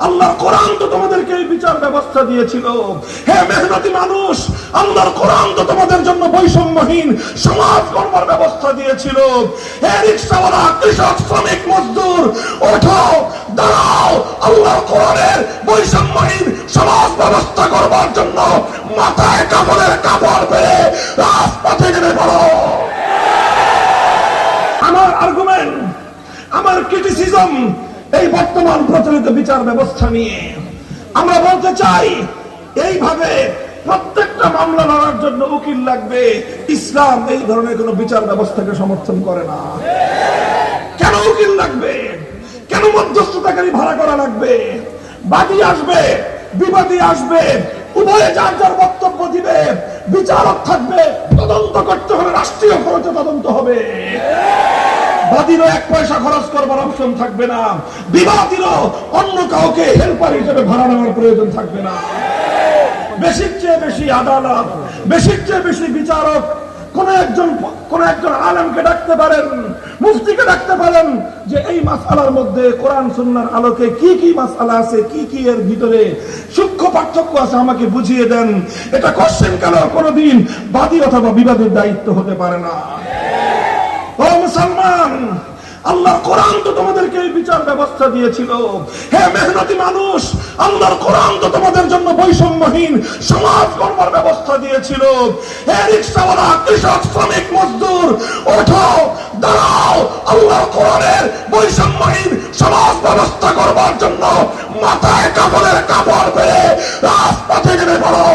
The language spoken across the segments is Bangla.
আল্লাহর কোরআন তো তোমাদেরকে এই বিচার ব্যবস্থা দিয়েছিল। হে মেহনতি মানুষ, আল্লাহর কোরআন তো তোমাদের জন্য বৈষম্যহীন সমাজ গড়বার ব্যবস্থা দিয়েছিল। হে রিকশাওয়ালা, কৃষক, শ্রমিক, মজদুর, ওঠো, দাঁড়াও, আল্লাহর কোরআনের বৈষম্যহীন সমাজ ব্যবস্থা করবার জন্য মাথায় কাপড়ের কাপড় পেরে রাজপথে নেমে পড়ো। আমার আর্গুমেন্ট, আমার ক্রিটিসিজম এই বর্তমান প্রচলিত বিচার ব্যবস্থা নিয়ে আমরা বলতে চাই, এইভাবে প্রত্যেকটা মামলা লড়ার জন্য উকিল লাগবে, ইসলাম এই ধরনের কোন বিচার ব্যবস্থাকে সমর্থন করে না। কেন উকিল লাগবে? কেন মধ্যস্থতাকারী ভাড়া করা লাগবে? বাদী আসবে, বিবাদী আসবে, উভয়ে যার যার বক্তব্য দিবে, বিচারক থাকবে, তদন্ত করতে হলে রাষ্ট্রীয় খরচে তদন্ত হবে। বাদীরও 1 পয়সা খরচ করবার অপশন থাকবে না, বিবাদীরও অন্য কাউকে হেল্পার হিসেবে ভাড়া নেওয়ার প্রয়োজন থাকবে না। বেশির চেয়ে বেশি আদালত, বেশির চেয়ে বেশি বিচারক কোন একজন আলেমকে ডাকতে পারেন, মুফতিকে ডাকতে পারেন যে এই মাসআলার মধ্যে কোরআন সুন্নাহর আলোকে কি কি মাসআলা আছে, কি কি এর ভিতরে সূক্ষ্ম পার্থক্য আছে আমাকে বুঝিয়ে দেন। এটা কোশ্চেন কেন কোনদিন বাদী অথবা বিবাদীর দায়িত্ব হতে পারে না। ও মুসলমান, আল্লাহর কোরআন তো তোমাদেরকে এই বিচার ব্যবস্থা দিয়েছিল। হে মেহনতি মানুষ, আল্লাহর কোরআন তো তোমাদের জন্য বৈষম্যহীন সমাজ গড়বার ব্যবস্থা দিয়েছিল। হে রিকশাওয়ালা, কৃষক, শ্রমিক, মজদুর, ওঠো, দাঁড়াও, আল্লাহর কোরআনের বৈষম্যহীন সমাজ ব্যবস্থা করবার জন্য মাথায় কাপড়ের কাপড় পেরে রাজপথে নেমে পড়ো।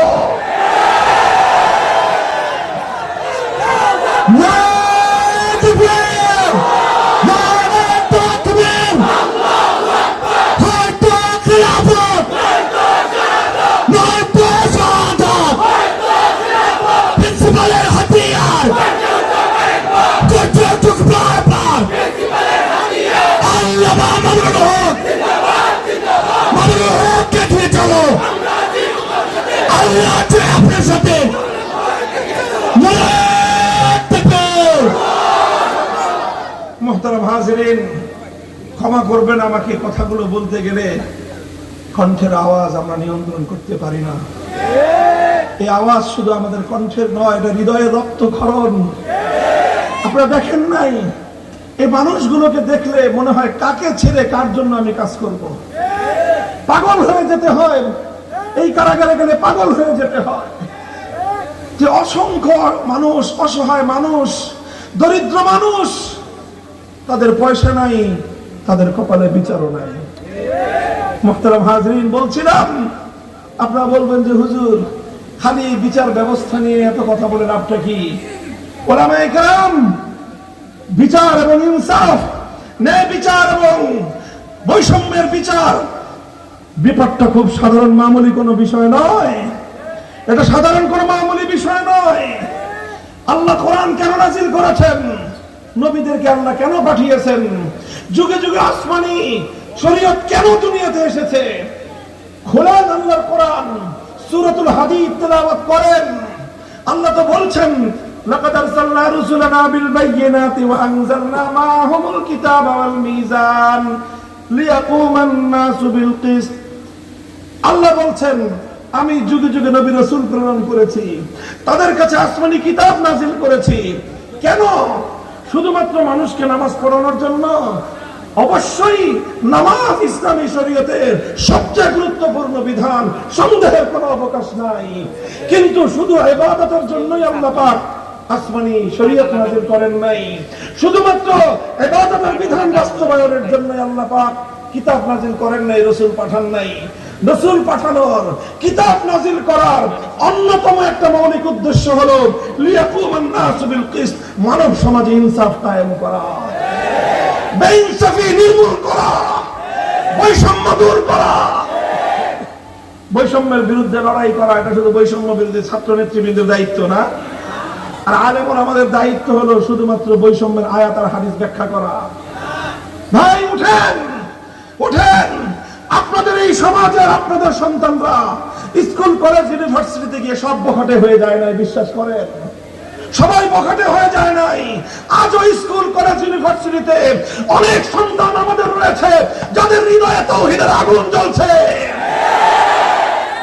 মুহতারাম হাজিরিন, ক্ষমা করবেন আমাকে, কথাগুলো বলতে গেলে কণ্ঠের আওয়াজ আমরা নিয়ন্ত্রণ করতে পারি না। এই আওয়াজ শুধু আমাদের কণ্ঠের নয়, এটা হৃদয়ের রক্তক্ষরণ। আপনারা দেখেন নাই, এই মানুষগুলোকে দেখলে মনে হয় কাকে ছেড়ে কার জন্য আমি কাজ করব। পাগল হয়ে যেতে হয়, এই কারাগারে গেলে পাগল হয়ে যেতে হয়। যে অসংখ্য মানুষ, অসহায় মানুষ, দরিদ্র মানুষ, তাদের পয়সা নাই, তাদের কপালে বিচারও নাই। মুহতারাম হাজরিন, বলছিলাম আপনারা বলবেন যে হুজুর খালি বিচার ব্যবস্থা নিয়ে এত কথা বলে লাভটা কি? ওলামায়ে কেরাম বিচার এবং ইনসাফ, ন্যায় বিচার এবং বৈষম্যের বিচার, ব্যাপারটা খুব সাধারণ মামুলি কোনো বিষয় নয়। এটা সাধারণ কোনো মামুলি বিষয় নয়। আল্লাহ কোরআন কেন নাজিল করেছেন? নবীদেরকে আল্লাহ কেন পাঠিয়েছেন? যুগে যুগে আসমানি শরীয়ত কেন দুনিয়াতে এসেছে? খোলেন আল্লাহর কোরআন, সূরাতুল হাদীদ তেলাওয়াত করেন। আল্লাহ তো বলছেন, লাকাদ আরসালনা রুসুলানা বিল বায়িনাতি ওয়া আনজালনা মাআহুমুল কিতাবা ওয়াল মিজান লিয়াকুমান নাসু বিল কিসত। আল্লাহ বলছেন, আমি যুগে যুগে নবী রাসূল প্রেরণ করেছি, তাদের কাছে আসমানি কিতাব নাজিল করেছি। কেন? শুধুমাত্র মানুষকে নামাজ পড়ানোর জন্য? অবশ্যই নামাজ ইসলামী শরীয়তের সবচেয়ে গুরুত্বপূর্ণ বিধান, সন্দেহের কোনো অবকাশ নাই। কিন্তু শুধু ইবাদতের জন্যই আল্লাহ পাক আসমানি শরীয়ত নাযিল করেন নাই। শুধুমাত্র ইবাদতের বিধান বাস্তবায়নের জন্যই আল্লাহ পাক কিতাব নাযিল করেন নাই, রাসূল পাঠান নাই। রাসূল পাঠানোর, কিতাব নাযিল করার অন্যতম একটা মৌলিক উদ্দেশ্য হলো লিয়াকুমান নাসু বিল কিসত, মানব সমাজে ইনসাফ কায়েম করা, বেইনসাফি নির্মূল করা, বৈষম্য দূর করা। বৈষম্যের বিরুদ্ধে লড়াই করা এটা শুধু বৈষম্য বিরোধী ছাত্র নেতৃবৃন্দের দায়িত্ব না। আর আলেমরা আমাদের দায়িত্ব হলো শুধুমাত্র বৈষম্যের আয়াত আর হাদিস ব্যাখ্যা করা। ভাই উঠেন, উঠেন। আপনাদের এই সমাজের আপনাদের সন্তানরা স্কুল, কলেজ, ইউনিভার্সিটিতে গিয়ে সব বখাটে হয়ে যায় নাই, বিশ্বাস করেন। সবাই বখাটে হয়ে যায় নাই। আজও স্কুল, কলেজ, ইউনিভার্সিটিতে অনেক সন্তান আমাদের রয়েছে যাদের হৃদয়ে তাওহীদের আগুন জ্বলছে,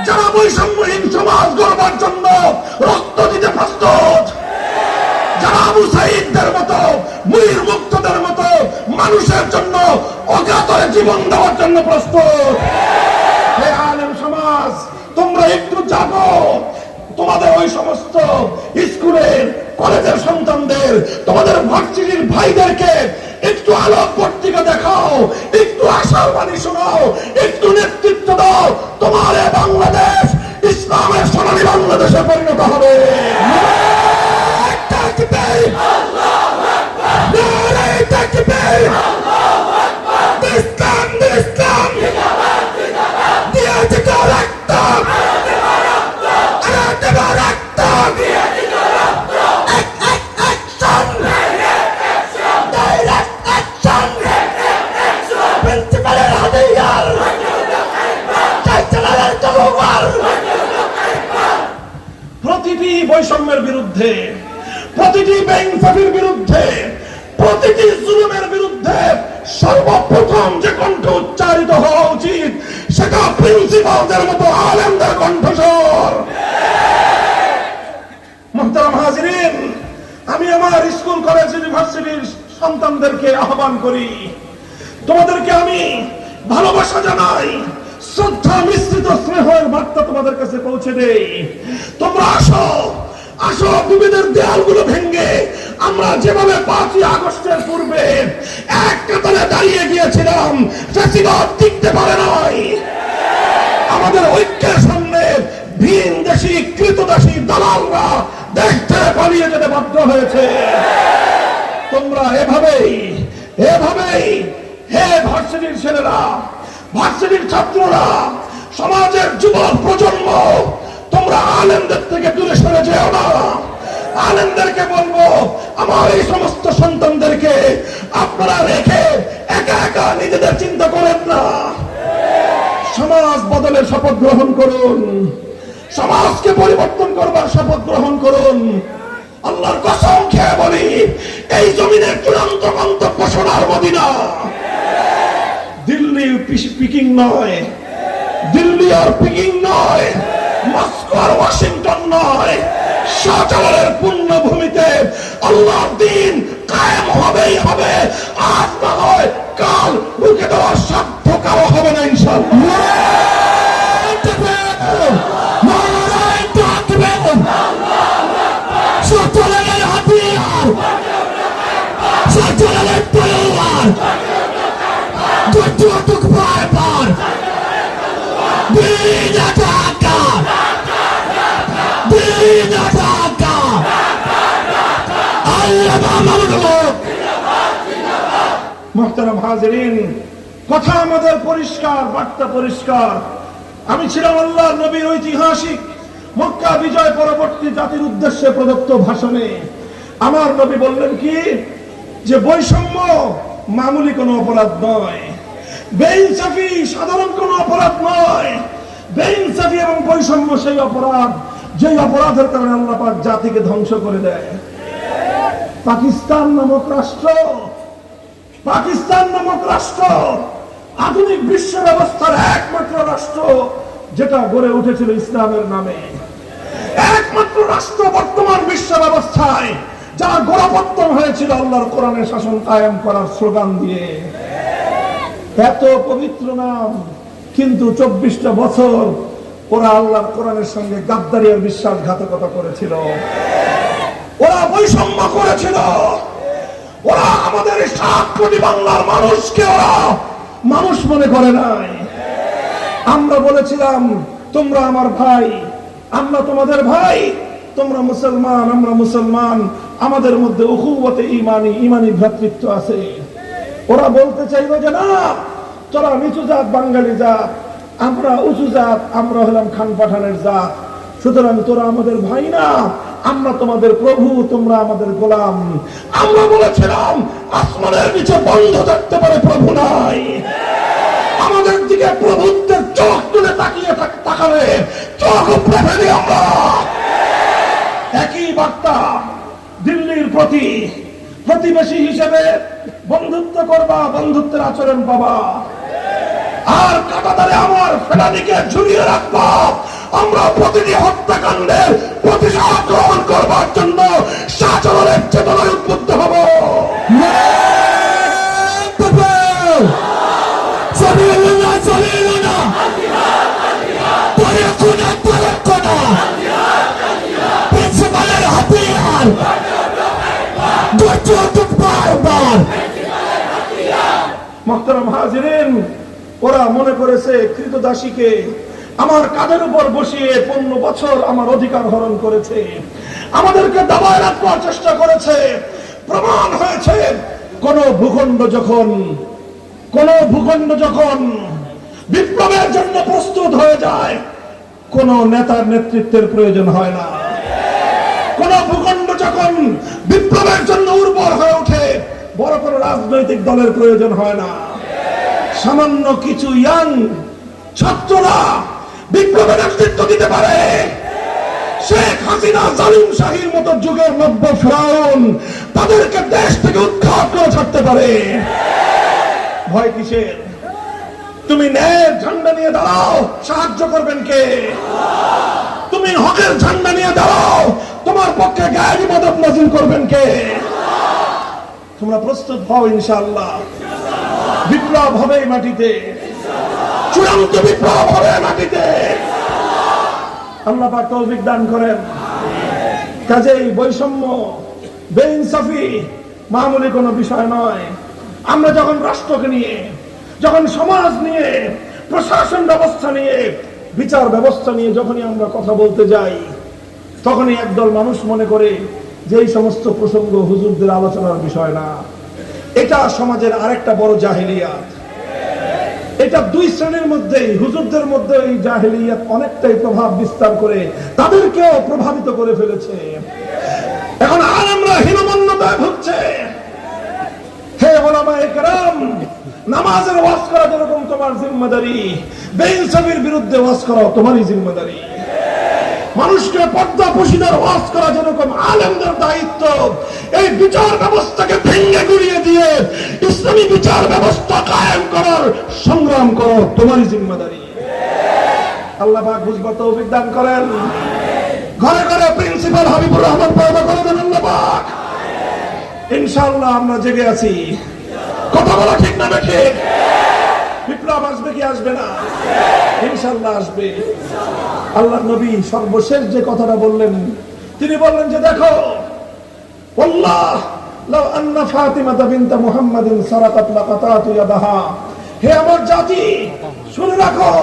যারা বৈষম্যহীন সমাজ গড়বার জন্য রক্ত দিতে প্রস্তুত, যারা আবু সাঈদদের মতো, মুনির মুক্তদের মতো মানুষের জন্য অকাতরে জীবন দেওয়ার জন্য প্রস্তুত। হে আলেম সমাজ, তোমরা একটু জাগো। তোমাদের ওই সমস্ত স্কুলের কলেজের সন্তানদের, তোমাদের ভার্সিটির ভাইদেরকে একটু আলোক পত্রিকা দেখাও, একটু আশার বাণী শোনাও, একটু নেতৃত্ব দাও। তোমার এই বাংলাদেশ ইসলামের সোনালী বাংলাদেশে পরিণত হবে। প্রতিটি বৈষম্যের বিরুদ্ধে, প্রতিটি বেইনসাফির বিরুদ্ধে, প্রতিটি জুলুমের বিরুদ্ধে সর্বপ্রথম যে কণ্ঠ উচ্চারিত হওয়া উচিত সেটা প্রিন্সিপালদের মতো আলেমদের কণ্ঠস্বর। মুহতারাম হাজিরিন, আমি আমার স্কুল কলেজ ইউনিভার্সিটির সন্তানদেরকে আহ্বান করি, তোমাদেরকে আমি ভালোবাসা জানাই, শ্রদ্ধা মিশ্রিত স্নেহের বার্তা তোমাদের কাছে পৌঁছে দেই। তোমরা আসো, আসো বিভেদের দেয়ালগুলো ভেঙে আমরা যেভাবে 5ই আগস্টের পূর্বে এক কাতারে দাঁড়িয়ে গিয়েছিলাম, ফ্যাসিবাদ টিকতে পারে নাই। আমাদের ঐক্যের সামনে ভিন দেশি কৃতদাসী দালালরা দেশ ছেড়ে পালিয়ে যেতে বাধ্য হয়েছে। তোমরা এভাবেই এভাবেই হে ভার্সিটির ছেলেরা, ভার্সিটির ছাত্ররা, সমাজের যুব প্রজন্ম, তোমরা আলেমদের থেকে দূরে সরে যেও না। আলেমদেরকে বলবো, আমার এই সমস্ত সন্তানদেরকে আপনারা রেখে একা একা নিজেদের চিন্তা করেন না। সমাজ বদলের শপথ গ্রহণ করুন, সমাজকে পরিবর্তন করবার শপথ গ্রহণ করুন। আল্লাহর কসম খেয়ে বলি, এই জমিনের চূড়ান্ত গন্তব্য সোনার মদিনা। দিল্লি পিকিং নয়, দিল্লি আর পিকিং নয়, মস্কো আর ওয়াশিংটন নয়, শাহজালালের পুণ্যভূমিতে আল্লাহর দ্বীন কায়েম হবেই হবে। আজ না হয় কাল রুখে দেওয়ার সাধ্য কারো হবে না ইনশাআল্লাহ। শাহজালালের হাতিয়ার, শাহজালালের তলোয়ার, যতটুক বারবার দিন ঢাকা, দিন ঢাকা, আল্লাহ মামুনুল্লাহ। মুহতারাম হাজিরিন, কথা আমাদের পরিষ্কার, বার্তা পরিষ্কার। আমি ছিলাম আল্লাহর নবীর ঐতিহাসিক মক্কা বিজয় পরবর্তী জাতির উদ্দেশ্যে প্রদত্ত ভাষণে আমার নবী বললেন কি, যে বৈষম্য মামুলি কোনো অপরাধ নয়, বেইনসাফি সাধারণ কোনো অপরাধ নয়। বেইনসাফি এবং বৈষম্য সেই অপরাধ, যেই অপরাধের কারণে আল্লাহ পাক জাতিকে ধ্বংস করে দেয়। পাকিস্তান নামক রাষ্ট্র, পাকিস্তান নামক রাষ্ট্র আধুনিক বিশ্ব ব্যবস্থার একমাত্র রাষ্ট্র যেটা গড়ে উঠেছিল ইসলামের নামে, একমাত্র রাষ্ট্র বর্তমান বিশ্ব ব্যবস্থায় যারা গোড়াপত্তন হয়েছিল আল্লাহর কোরআনের শাসন কায়েম করার স্লোগান দিয়ে। এত পবিত্র নাম, কিন্তু 24টা বছর ওরা আল্লাহর কোরআনের সঙ্গে গাদ্দারি আর বিশ্বাসঘাতকতা করেছিল, ওরা বৈষম্য করেছিল, ওরা আমাদের 7 কোটি বাংলার মানুষকে ওরা মানুষ মনে করে নাই। আমরা বলেছিলাম তোমরা আমার ভাই, আমরা তোমাদের ভাই, তোমরা মুসলমান, আমরা মুসলমান, আমাদের মধ্যে উখুওয়াতে ঈমানি, ঈমানি ভ্রাতৃত্ব আছে। ওরা বলতে চাইল যে না, তোরা নিচু জাত বাঙালি জাত, আমরা উঁচু জাত, আমরা হলাম খান পাঠানের জাত, সুতরাং তোরা আমাদের ভাই না, আমরা তোমাদের প্রভু, তোমরা আমাদের গোলাম। আমরা বলেছিলাম আসমানের নিচে বন্ধ থাকতে পারে, প্রভু নাই। আমাদের দিকে প্রভুত্বের চোখ তুলে তাকিয়ে তাকালে চোখ উপড়ে ফেলি আমরা। একই বার্তা দিল্লির প্রতি, প্রতিবেশী হিসেবে বন্ধুত্ব করবা, বন্ধুত্বের আচরণ পাবা। আর কাঁটাতারে আমার ফেলানিকে ঝুলিয়ে রাখবো। আমরা প্রতিটি হত্যাকাণ্ডের প্রতিশোধ গ্রহণ করবার জন্য শাসনের চেতনায় উদ্বুদ্ধ হব। মুহতারাম হাজিরিন, ওরা মনে করেছে কৃতদাসীকে আমার কাঁধের উপর বসিয়ে 15 বছর আমার অধিকার হরণ করেছে, আমাদেরকে দাবায় রাখবার চেষ্টা করেছে। প্রমাণ হয়েছে কোন ভূখণ্ড যখন বিপ্লবের জন্য প্রস্তুত হয়ে যায়, কোন নেতার নেতৃত্বের প্রয়োজন হয় না। কোন ভূখণ্ড যখন বিপ্লবের জন্য উর্বর হয়ে ওঠে, বড় কোনো রাজনৈতিক দলের প্রয়োজন হয় না। সামান্য কিছু ইয়াং ছাত্ররা বিপ্লবের নেতৃত্ব দিতে পারে। শেখ হাসিনা, জালিম শাহীর মতো যুগের নব্য ফেরাউন তাদেরকে দেশ থেকে উৎখাত করে ছাড়তে পারে। ভয় কিসের? তুমি ন্যায়ের ঝান্ডা নিয়ে দাঁড়াও, সাহায্য করবেন কে? তুমি হকের ঝান্ডা নিয়ে দাঁড়াও, তোমার পক্ষে গায়েবী মদদ নাজিল করবেন কে? তোমরা প্রস্তুত হও, ইনশাআল্লাহ বিপ্লব হবে এই মাটিতে, চূড়ান্ত বিপ্লব হবে মাটিতে। আল্লাহ পাক তৌফিক দান করেন। কাজেই বৈষম্য, বেইনসাফি মামুলি কোনো বিষয় নয়। আমরা যখন রাষ্ট্রকে নিয়ে, যখন সমাজ নিয়ে, প্রশাসন ব্যবস্থা নিয়ে, বিচার ব্যবস্থা নিয়ে যখনই আমরা কথা বলতে যাই, তখনই একদল মানুষ মনে করে যে এই সমস্ত প্রসঙ্গ হুজুরদের আলোচনার বিষয় না। এটা সমাজের আরেকটা বড় জাহেলিয়াত। এটা দুই শ্রেণীর মধ্যেই, হুজুরদের মধ্যে এই জাহেলিয়াত অনেকটাই প্রভাব বিস্তার করে তাদেরকেও প্রভাবিত করে ফেলেছে। এখন আর আমরা হীনমন্যতায় ভুগছে। হে ওলামায়ে কেরাম, নামাজের ওয়াজ করা যেরকম তোমার জিম্মাদারি, বেইনসাফির বিরুদ্ধে ওয়াজ করা তোমারই জিম্মাদারি। মানুষকে পর্দা পুশিদার ওয়াজ করা যেরকম আলেমদের দায়িত্ব, এই বিচার ব্যবস্থাকে ভেঙে গুড়িয়ে দিয়ে ইসলামী বিচার ব্যবস্থা কায়েম করার সংগ্রাম করো তোমারই জিম্মাদারি। আল্লাহ পাক বুঝবার তৌফিক দান করেন। ঘরে ঘরে প্রিন্সিপাল হাবিবুর রহমান পয়দা করে দেন আল্লাহ পাক। ইনশাআল্লাহ আমরা জেগে আছি। কথা বলা ঠিক না ঠিক? বিপ্লব আসবে কি আসবে না? ইনশাআল্লাহ আসবে। আল্লাহ নবী সর্বশেষ যে কথাটা বললেন, তিনি বললেন যে দেখো, আল্লাহ লাউ আন্না ফাতিমাতা বিনত মুহাম্মাদিন সারাকাত লাকাতাতু ইয়াদাহা। হে আমার জাতি, শুনে রাখো,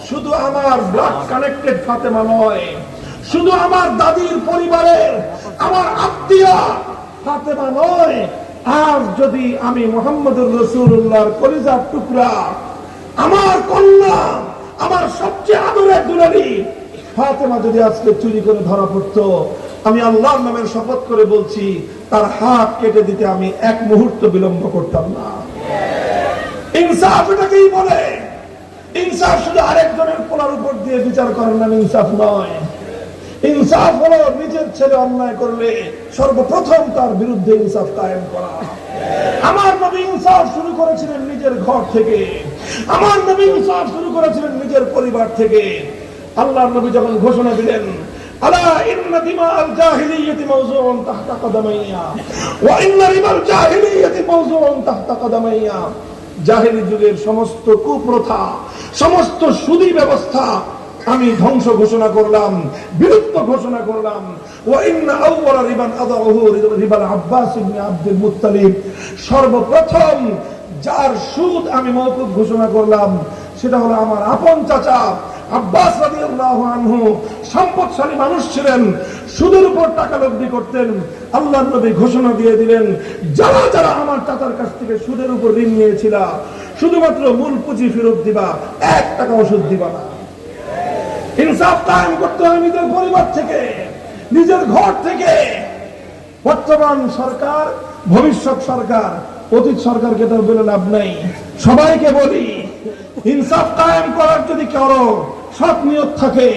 শুধু আমার ব্লাড কানেক্টেড ফাতেমা নয়, শুধু আমার দাদির পরিবারের আমার আত্মীয় ফাতেমা নয়, আজ যদি আমি মুহাম্মদুর রাসূলুল্লাহর কলিজার টুকরা, আমার কন্যা, আমার সবচেয়ে আদরের দুলারি ফাতেমা যদি আজকে চুরি করে ধরা পড়তো, আমি আল্লাহর নামের শপথ করে বলছি, তার হাত কেটে দিতে আমি এক মুহূর্ত বিলম্ব করতাম না। ইনসাফ এটাকেই বলে। ইনসাফ শুধু আরেকজনের পোলার উপর দিয়ে বিচার করার নাম ইনসাফ নয়। ইনসাফ হলো নিজের ছেলে অন্যায় করলে সর্বপ্রথম তার বিরুদ্ধে ইনসাফ কায়েম করা। আমার নবী ইনসাফ শুরু করেছিলেন নিজের ঘর থেকে। আমার নবী ইনসাফ শুরু করেছিলেন নিজের পরিবার থেকে। আল্লাহর নবী যখন ঘোষণা দিলেন, আলা ইন্না দিমাল জাহিলিয়াতি মাওযুউন তাহতা কদামাইয়া ওয়া ইন্না রিবাল জাহিলিয়াতি মাওযুউন তাহতা কদামাইয়া, জাহেলি যুগের সমস্ত কুপ্রথা, সমস্ত সুদী ব্যবস্থা আমি ধ্বংস ঘোষণা করলাম, বিলুপ্ত ঘোষণা করলাম। ওয়া ইন্না আউওয়ালা রিবান আদাহু রিবাল আব্বাস ইবনে আব্দুল মুত্তালিব, সর্বপ্রথম যার সুদ আমি মওকুফ ঘোষণা করলাম সেটা হলো আমার আপন চাচা আব্বাস রাদিয়াল্লাহু আনহু। সম্পদশালী মানুষ ছিলেন, সুদের উপর টাকা লব্ধি করতেন। আল্লাহর নবী ঘোষণা দিয়ে দিলেন, যারা যারা আমার চাচার কাছ থেকে সুদের উপর ঋণ নিয়েছিল, শুধুমাত্র মূল পুঁজি ফেরত দিবা, 1 টাকাও সুদ দিবা না। ইনসাফ কায়েম করতে হয় নিজের পরিবার থেকে, নিজের ঘর থেকে। বর্তমান সরকার, ভবিষ্যৎ সরকার, অতীত সরকারকে তো বলে লাভ নাই। সবাইকে বলি, ইনসাফ কায়েম করার যদি কারো সৎ নিয়ত থাকে,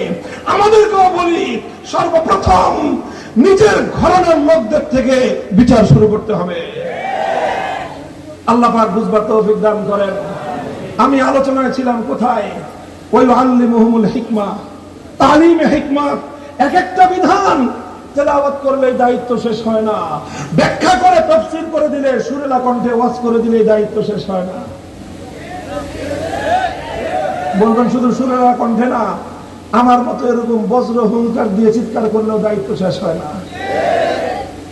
আমাদেরকেও বলি, সর্বপ্রথম নিজের ঘরানার লোকদের থেকে বিচার শুরু করতে হবে। আল্লাহ পাক বুঝবার তৌফিক দান করেন। আমি আলোচনায় ছিলাম কোথায়? ওই আল্লিমুহুমুল হিকমা, তালিমে হিকমত। এক একটা বিধান তেলাওয়াত করলে দায়িত্ব শেষ হয় না, ব্যাখ্যা করে তাফসীর করে দিলে, সুরেলা কণ্ঠে ওয়াজ করে দিলে দায়িত্ব শেষ হয় না। বলবেন শুধু সুরেলা কণ্ঠে না, আমার মতো এরকম বজ্র হুঙ্কার দিয়ে চিৎকার করলেও দায়িত্ব শেষ হয় না।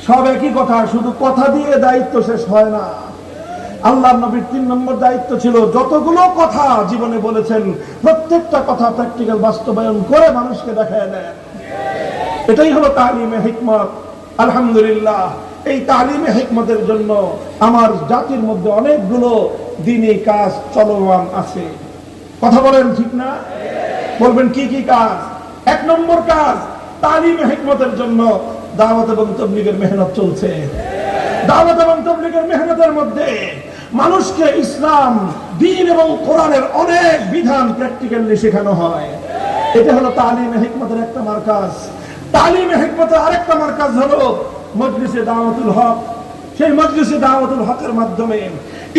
সব একই কথা, শুধু কথা দিয়ে দায়িত্ব শেষ হয় না। আল্লাহর নবীর 3 নম্বর দায়িত্ব ছিল যতগুলো কথা জীবনে বলেছেন প্রত্যেকটা কথা প্র্যাকটিক্যাল বাস্তবায়ন করে মানুষকে দেখায় দেন। এটাই হলো তালিমে হিকমত। আলহামদুলিল্লাহ, এই তালিমে হিকমতের জন্য আমার জাতির মধ্যে অনেকগুলো দ্বীনি কাজ চলমান আছে। কথা বলেন ঠিক না? বলবেন কি কি কাজ? 1 নম্বর কাজ, তালিমে হিকমতের জন্য দাওয়াত এবং তাবলীগের মেহনত চলছে। দাওয়াত এবং তাবলীগের মেহনতের মধ্যে মানুষকে ইসলাম, দ্বীন এবং কোরআনের অনেক বিধান প্র্যাকটিক্যালি শেখানো হয়। এটা হলো তালিমে হিকমতের একটা মারকাজ। তালিমে হিকমতের আরেকটা মারকাজ হলো মজলিসে দাওয়াতুল হক। সেই মজলিসে দাওয়াতুল হকের মাধ্যমে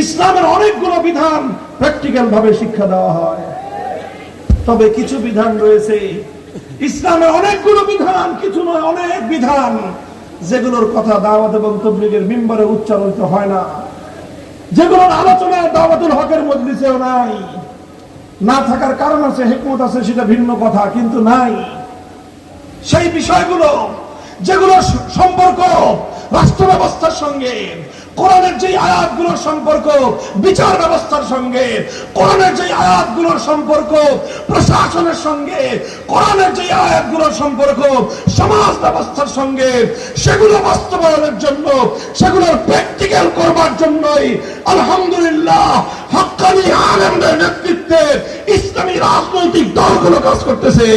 ইসলামের অনেকগুলো বিধান প্র্যাকটিক্যাল ভাবে শিক্ষা দেওয়া হয়। তবে কিছু বিধান রয়েছে, ইসলামের অনেকগুলো বিধান, কিছু নয় অনেক বিধান, যেগুলোর কথা দাওয়াত এবং তাবলীগের মিম্বরে উচ্চারিত হয় না, যেগুলোর আলোচনায় দাওয়াতুল হকের মজলিসেও নাই। না থাকার কারণ আছে, হিকমত আছে, সেটা ভিন্ন কথা, কিন্তু নাই। সেই বিষয়গুলো যেগুলোর সম্পর্ক রাষ্ট্র ব্যবস্থার সঙ্গে, কোরআনের যে আয়াতগুলোর সম্পর্ক বিচার ব্যবস্থার সঙ্গে, কোরআনের যে আয়াতগুলোর সম্পর্ক প্রশাসনের সঙ্গে, কোরআনের যে আয়াতগুলোর সম্পর্ক সমাজ ব্যবস্থার সঙ্গে, সেগুলো বাস্তবায়নের জন্য, সেগুলোর প্র্যাকটিক্যাল করবার জন্যই আলহামদুলিল্লাহ হক্কানি আলেমদের নেতৃত্বে ইসলামী রাজনৈতিক দলগুলো কাজ করতেছে।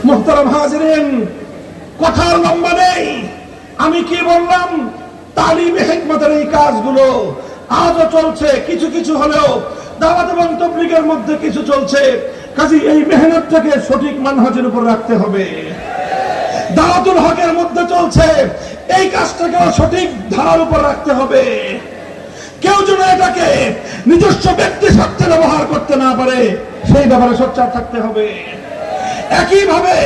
মুহতারাম হাজিরিন, কথার লম্বা নেই। আমি কি বললাম? তালিমে হিকমতের এই কাজগুলো আজও চলছে, কিছু কিছু হলেও দাওয়াত এবং তাবলীগের মধ্যে কিছু চলছে। কাজী এই মেহনতটাকে সঠিক মানহাজের উপর রাখতে হবে। দাওয়াতুল হকের মধ্যে চলছে, এই কাজটাকে সঠিক ধারার উপর রাখতে হবে। কেউ যেন এটাকে নিজস্ব ব্যক্তি স্বার্থে ব্যবহার করতে না পারে, সেই ব্যাপারে সোচ্চার থাকতে হবে। একইভাবে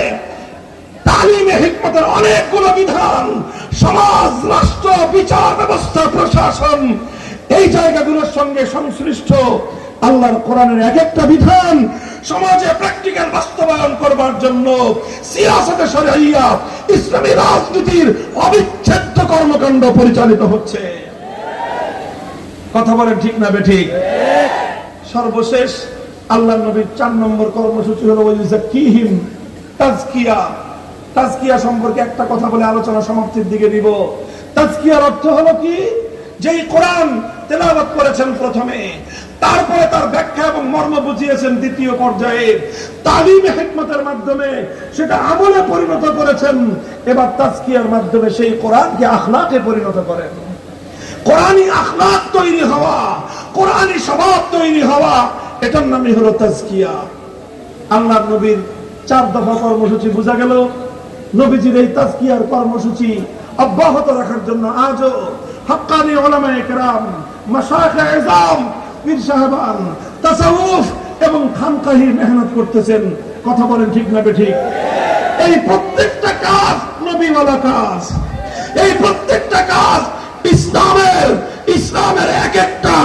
তালিমে হিকমতের অনেকগুলো বিধান সমাজ, রাষ্ট্র, বিচার ব্যবস্থা, প্রশাসন, এই জায়গাগুলোর সঙ্গে সংশ্লিষ্ট। আল্লাহর কোরআনের এক একটা বিধান সমাজে প্র্যাকটিক্যাল বাস্তবায়ন করবার জন্য সিয়াসতে শরঈয়া, ইসলামী রাজনীতির অবিচ্ছেদ্য কর্মকাণ্ড পরিচালিত হচ্ছে। কথা বলেন ঠিক না বেঠিক? সর্বশেষ আল্লাহর নবীর 4 নম্বর কর্মসূচি হলো ওয়াইজাকিহিম, তাজকিয়া। তাজকিয়া সম্পর্কে একটা কথা বলে আলোচনা সমাপ্তির দিকে দিব। তাজকিয়ার অর্থ হলো কি? যেই কোরআন তেলাওয়াত করেছেন প্রথমে, তারপরে তার ব্যাখ্যা এবং মর্ম বুঝিয়েছেন দ্বিতীয় পর্যায়ে, তালিমে হিকমতের মাধ্যমে সেটা আমলে পরিণত করেছেন। এবার তাজকিয়ার মাধ্যমে সেই কোরআনকে আখলাকে পরিণত করেন। কোরআনী আখলাক তৈরি হওয়া, কোরআনী স্বভাব তৈরি হওয়া, এটার নামই হলো তাজকিয়া। আল্লাহর নবীর 4 দফা কর্মসূচি বোঝা গেল। নবীজির এই তাজকিয়ার কর্মসূচি অব্যাহত রাখার জন্য আজও হক্কানি উলামায়ে কেরাম, মাশায়েখে ইজাম, পীর সাহেবান, তাসাউফ এবং খানকাহি মেহনত করতেছেন। কথা বলেন ঠিক না বেঠিক? এই প্রত্যেকটা কাজ নবীওয়ালা কাজ। এই প্রত্যেকটা কাজ ইসলামের এক একটা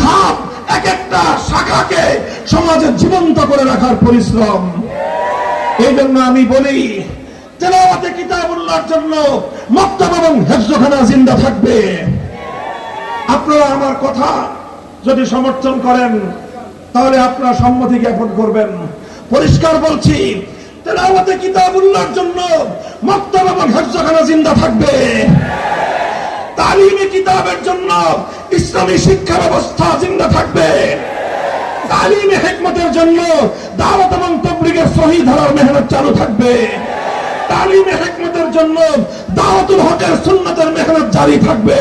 ধাপ, এক একটা শাখাকে সমাজে জীবন্ত করে রাখার পরিশ্রম। এই জন্য আমি বলি, তেলাওয়াতে কিতাবুল্লাহর জন্য মক্তব এবং হেফজখানা জিন্দা থাকবে। আপনারা আমার কথা যদি সমর্থন করেন তাহলে আপনারা সম্মতি জ্ঞাপন করবেন। পরিষ্কার বলছি, তেলাওয়াতে কিতাবুল্লাহর জন্য মক্তব এবং হেফজখানা জিন্দা থাকবে। তালিমে কিতাবের জন্য ইসলামী শিক্ষা ব্যবস্থা জিন্দা থাকবে। তালিমে হিকমতের জন্য দাওয়াত এবং তাবলীগের সহিহ ধারার মেহনত চালু থাকবে। তালিমে হিকমতের জন্য দাওয়াতুল হকের সুন্নাতের মেহনত জারি থাকবে।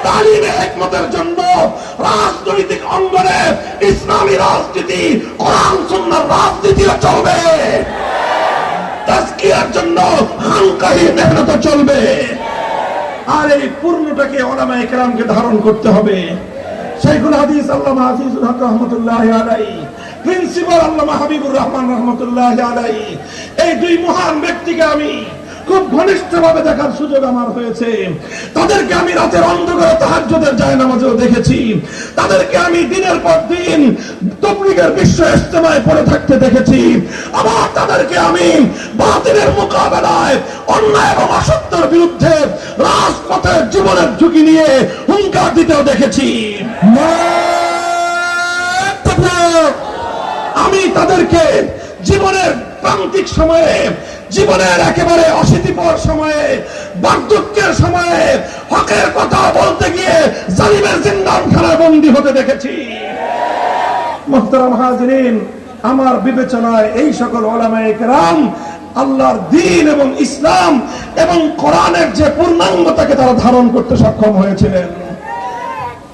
তালিমে হিকমতের জন্য রাজনৈতিক অঙ্গনে ইসলামী রাজনীতি, কোরআন সুন্নাহর রাজনীতিও চলবে। তাজকিয়ার জন্য হালকাহি মেহনত চলবে। আর এই পূর্ণটাকে উলামায়ে কেরামকে ধারণ করতে হবে। শাইখুল হাদিস আল্লামা আজিজুল হক রাহমাতুল্লাহি আলাইহি, প্রিন্সিপাল আল্লামা হাবিবুর রহমান রাহমাতুল্লাহি আলাইহি, এই দুই মহান ব্যক্তিকে আমি খুব ঘনিষ্ঠভাবে দেখার সুযোগ আমার হয়েছে। তাদেরকে আমি রাতের অন্ধকারে তাহাজ্জুদের জায়নামাজেও দেখেছি। তাদেরকে আমি দিনের পর দিন তাবলীগের বিশ্ব ইজতেমায় পড়ে থাকতে দেখেছি। আবার তাদেরকে আমি বাতিলের মোকাবেলায়, অন্যায় এবং অসত্যের বিরুদ্ধে রাজপথে জীবনের ঝুঁকি নিয়ে হুঙ্কার দিতেও দেখেছি। আমি তাদেরকে জীবনের প্রান্তিক সময়ে, জীবনের একেবারে অশীতিপর সময়ে, বার্ধক্যের সময়ে হকের কথা বলতে গিয়ে জালিমের জিন্দানখানায় বন্দী হতে দেখেছি। মুহতারাম হাজিরিন, আমার বিবেচনায় এই সকল উলামায়ে কেরাম আল্লাহর দ্বীন এবং ইসলাম এবং কোরআনের যে পূর্ণাঙ্গতাকে তারা ধারণ করতে সক্ষম হয়েছিলেন।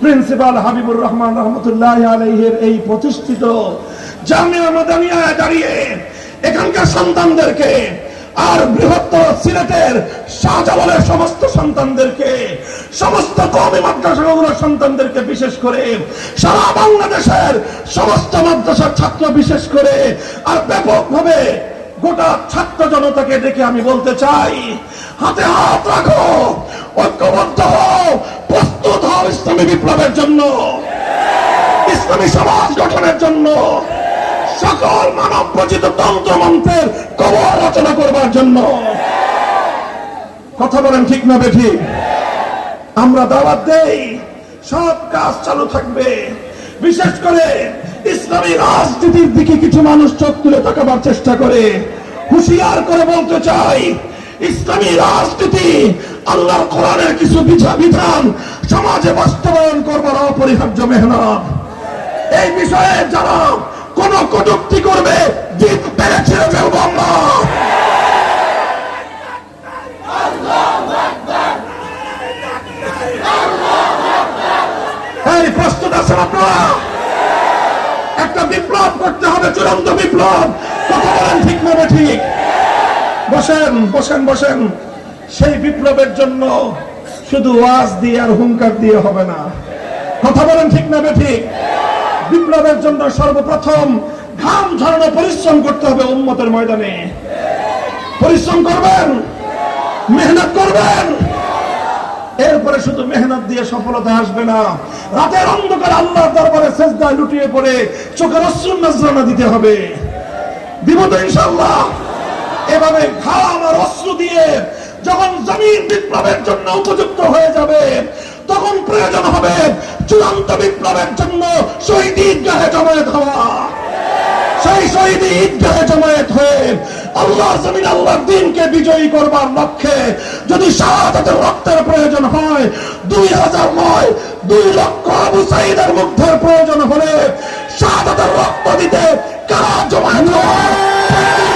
প্রিন্সিপাল হাবিবুর রহমান রাহমাতুল্লাহি আলাইহির এই প্রতিষ্ঠিত জামিয়া মাদানিয়ায় দাঁড়িয়ে এখানকার সন্তানদেরকে, আর বৃহত্তর সিলেটের শাহজালালের সমস্ত সন্তানদেরকে, সমস্ত কওমি মাদ্রাসাগুলোর সন্তানদেরকে, বিশেষ করে সারা বাংলাদেশের সমস্ত মাদ্রাসার ছাত্র বিশেষ করে, আর ব্যাপকভাবে গোটা ছাত্র জনতাকে ডেকে আমি বলতে চাই, হাতে হাত রাখো, ঐক্যবদ্ধ হও, প্রস্তুত হও ইসলামী বিপ্লবের জন্য, ইসলামী সমাজ গঠনের জন্য, সকল মানব রচিত তন্ত্র মন্ত্রের কবর রচনা করবার জন্য। কথা বলেন ঠিক না বেঠিক? আমরা দাওয়াত দেই, সব কাজ চালু থাকবে। বিশেষ করে ইসলামী রাজনীতির দিকে কিছু মানুষ চোখ তুলে তাকাবার চেষ্টা করে। হুঁশিয়ার করে বলতে চাই, ইসলামী রাজনীতি আল্লাহর কোরআনের কিছু বিধান সমাজে বাস্তবায়ন করবার অপরিহার্য মেহনত। এই বিষয়ে যারা কোন কটূক্তি করবে, জিত পেরে ছেড়ে ফেলবো আমরা। এই প্রস্তুত আছেন আপনারা? একটা বিপ্লব করতে হবে, চূড়ান্ত বিপ্লব। কথা বলেন ঠিক না ঠিক? বসেন বসেন বসেন। সেই বিপ্লবের জন্য শুধু ওয়াজ দিয়ে আর হুঙ্কার দিয়ে হবে না। কথা বলেন ঠিক না ঠিক? বিপ্লবের জন্য সর্বপ্রথম ঘাম ঝরানো পরিশ্রম করতে হবে। উম্মতের ময়দানে পরিশ্রম করবেন, মেহনত করবেন। এরপরে শুধু মেহনত দিয়ে সফলতা আসবে না। রাতের অন্ধকার আল্লাহর দরবারে সেজদায় লুটিয়ে পড়ে চোখের অশ্রুর নজরানা দিতে হবে। দিব তো ইনশাআল্লাহ? এভাবে ঘাম আর অশ্রু দিয়ে যখন জমিন বিপ্লবের জন্য উপযুক্ত হয়ে যাবে, তখন প্রয়োজন হবে চূড়ান্ত বিপ্লবের জন্য শহীদ ঈদগাহে জমায়েত হওয়া। সেই শহীদ ঈদগাহে জমায়েত হয়ে আল্লাহর জমিন, আল্লাহর দ্বীনকে বিজয়ী করবার লক্ষ্যে যদি শাহাদাতের রক্তের প্রয়োজন হয়, 2000 নয় 2 লক্ষ আবু সাঈদের মুগ্ধের প্রয়োজন হলে শাহাদাতের রক্ত দিতে কারা জমায়েত হয়?